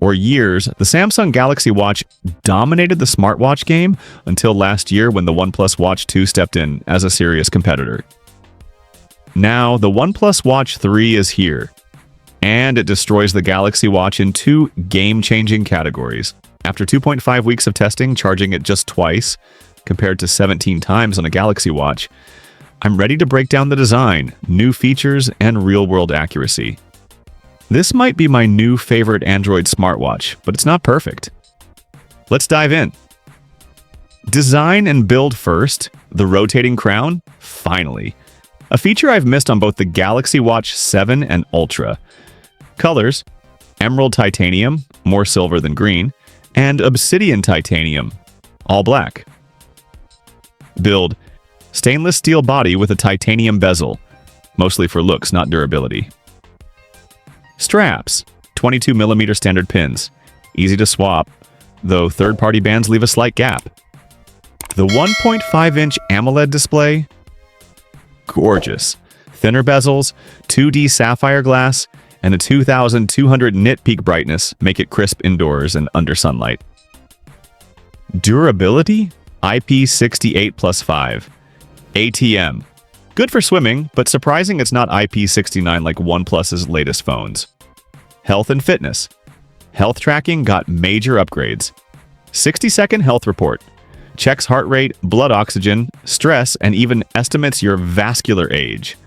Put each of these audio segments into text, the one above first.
For years, the Samsung Galaxy Watch dominated the smartwatch game until last year when the OnePlus Watch 2 stepped in as a serious competitor. Now, the OnePlus Watch 3 is here, and it destroys the Galaxy Watch in two game-changing categories. After 2.5 weeks of testing, charging it just twice, compared to 17 times on a Galaxy Watch, I'm ready to break down the design, new features, and real-world accuracy. This might be my new favorite Android smartwatch, but it's not perfect. Let's dive in. Design and build first, the rotating crown, finally. A feature I've missed on both the Galaxy Watch 7 and Ultra. Colors, emerald titanium, more silver than green, and obsidian titanium, all black. Build, stainless steel body with a titanium bezel, mostly for looks, not durability. Straps, 22mm standard pins, easy to swap, though third-party bands leave a slight gap. The 1.5-inch AMOLED display, gorgeous. Thinner bezels, 2D sapphire glass, and a 2200 nit peak brightness make it crisp indoors and under sunlight. Durability, IP68+5. ATM. Good for swimming, but surprising it's not IP69 like OnePlus's latest phones. Health and fitness. Health tracking got major upgrades. 60-second health report. Checks heart rate, blood oxygen, stress, and even estimates your vascular age.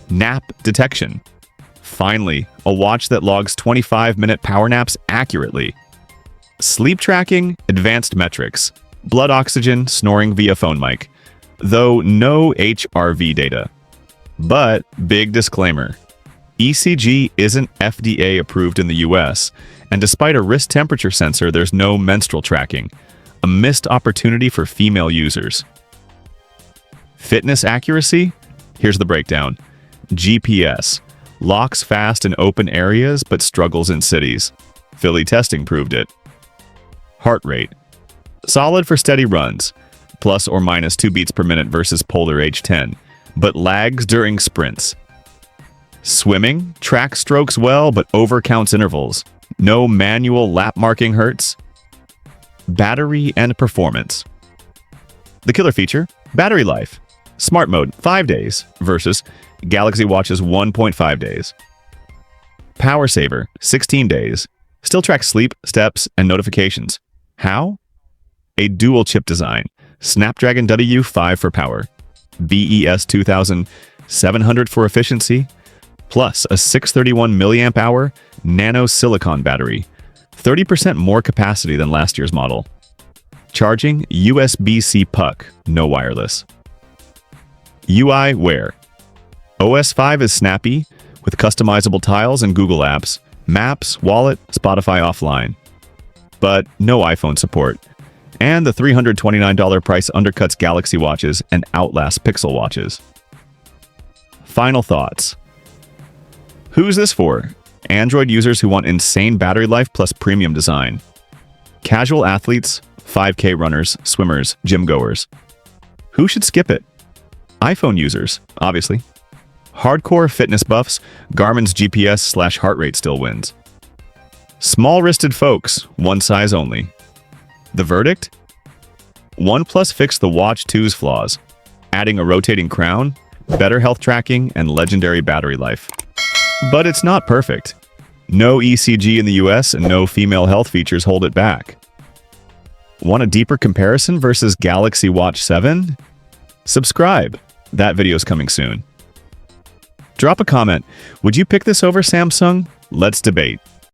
Nap detection. Finally, a watch that logs 25-minute power naps accurately. Sleep tracking, advanced metrics. Blood oxygen, snoring via phone mic. Though no HRV data. But, big disclaimer, ECG isn't FDA approved in the US, and despite a wrist temperature sensor, there's no menstrual tracking. A missed opportunity for female users. Fitness accuracy? Here's the breakdown. GPS. Locks fast in open areas, but struggles in cities. Philly testing proved it. Heart rate. Solid for steady runs, plus or minus 2 beats per minute versus Polar H10, but lags during sprints. Swimming, tracks strokes well, but overcounts intervals. No manual lap marking hurts. Battery and performance. The killer feature, battery life. Smart mode, 5 days, versus Galaxy Watch's 1.5 days. Power saver, 16 days. Still tracks sleep, steps, and notifications. How? A dual chip design. Snapdragon W5 for power, BES 2700 for efficiency, plus a 631 mAh nano silicon battery, 30% more capacity than last year's model. Charging USB-C puck, no wireless. UI Wear. OS 5 is snappy, with customizable tiles and Google Apps, Maps, Wallet, Spotify offline. But no iPhone support. And the $329 price undercuts Galaxy Watches and outlasts Pixel Watches. Final thoughts. Who's this for? Android users who want insane battery life plus premium design. Casual athletes, 5K runners, swimmers, gym goers. Who should skip it? iPhone users, obviously. Hardcore fitness buffs, Garmin's GPS/heart rate still wins. Small-wristed folks, one size only. The verdict? OnePlus fixed the Watch 2's flaws, adding a rotating crown, better health tracking, and legendary battery life. But it's not perfect. No ECG in the US and no female health features hold it back. Want a deeper comparison versus Galaxy Watch 7? Subscribe. That video's coming soon. Drop a comment. Would you pick this over Samsung? Let's debate.